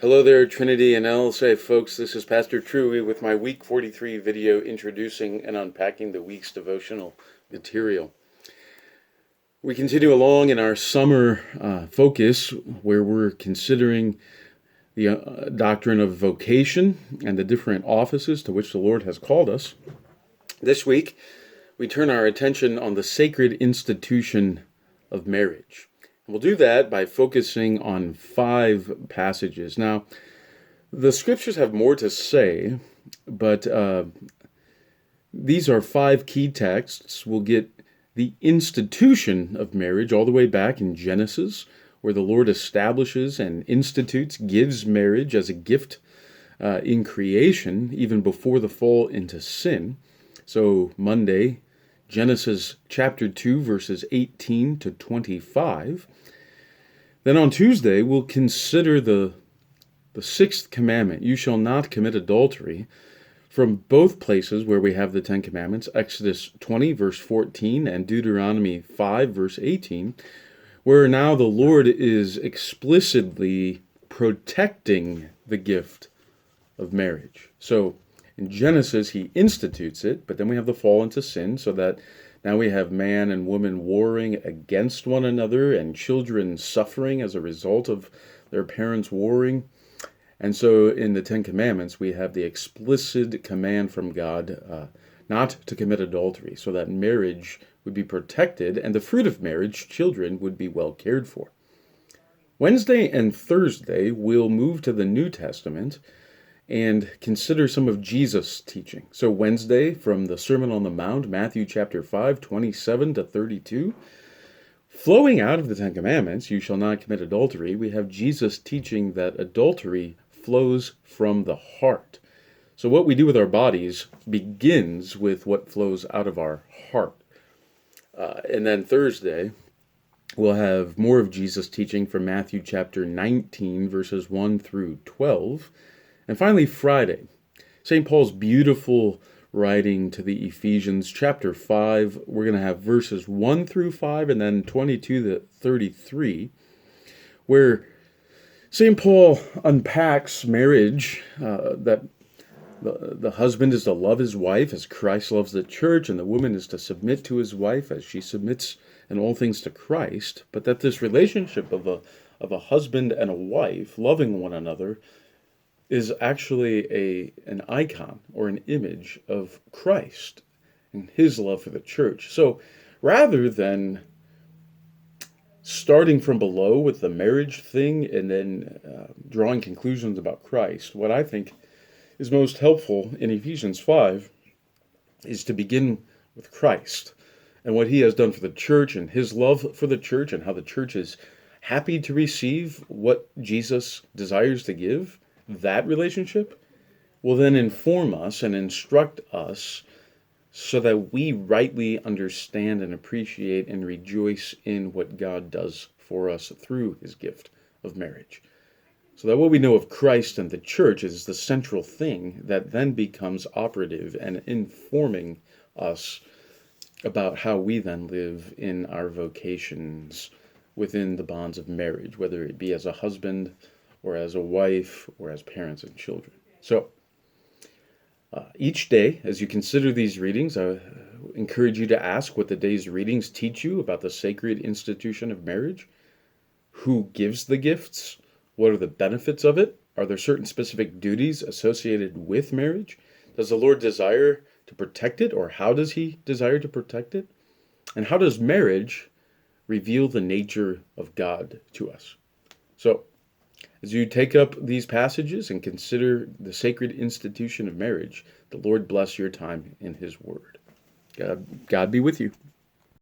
Hello there, Trinity and LSA folks. This is Pastor Truey with my Week 43 video introducing and unpacking the week's devotional material. We continue along in our summer focus where we're considering the doctrine of vocation and the different offices to which the Lord has called us. This week, we turn our attention on the sacred institution of marriage. We'll do that by focusing on 5 passages. Now, the scriptures have more to say, but these are 5 key texts. We'll get the institution of marriage all the way back in Genesis, where the Lord establishes and institutes, gives marriage as a gift in creation, even before the fall into sin. So Monday, Genesis chapter 2, verses 18 to 25. Then on Tuesday, we'll consider the 6th commandment, you shall not commit adultery, from both places where we have the 10 commandments, Exodus 20, verse 14, and Deuteronomy 5, verse 18, where now the Lord is explicitly protecting the gift of marriage. So in Genesis, he institutes it, but then we have the fall into sin, so that now we have man and woman warring against one another and children suffering as a result of their parents warring. And so in the 10 Commandments, we have the explicit command from God not to commit adultery, so that marriage would be protected and the fruit of marriage, children, would be well cared for. Wednesday and Thursday, we'll move to the New Testament and consider some of Jesus' teaching. So Wednesday, from the Sermon on the Mount, Matthew chapter 5, 27 to 32. Flowing out of the 10 Commandments, you shall not commit adultery, we have Jesus teaching that adultery flows from the heart. So what we do with our bodies begins with what flows out of our heart. And then Thursday, we'll have more of Jesus' teaching from Matthew chapter 19, verses 1 through 12. And finally, Friday, St. Paul's beautiful writing to the Ephesians, chapter 5. We're going to have verses 1 through 5 and then 22 to 33, where St. Paul unpacks marriage, that the husband is to love his wife as Christ loves the church, and the woman is to submit to his wife as she submits in all things to Christ, but that this relationship of a husband and a wife loving one another is actually an icon or an image of Christ and his love for the church. So rather than starting from below with the marriage thing and then drawing conclusions about Christ, what I think is most helpful in Ephesians 5 is to begin with Christ and what he has done for the church and his love for the church and how the church is happy to receive what Jesus desires to give. That relationship will then inform us and instruct us so that we rightly understand and appreciate and rejoice in what God does for us through his gift of marriage. So that what we know of Christ and the church is the central thing that then becomes operative and informing us about how we then live in our vocations within the bonds of marriage, whether it be as a husband or as a wife, or as parents and children. So, each day, as you consider these readings, I encourage you to ask what the day's readings teach you about the sacred institution of marriage. Who gives the gifts? What are the benefits of it? Are there certain specific duties associated with marriage? Does the Lord desire to protect it, or how does he desire to protect it? And how does marriage reveal the nature of God to us? So, as you take up these passages and consider the sacred institution of marriage, the Lord bless your time in his word. God be with you.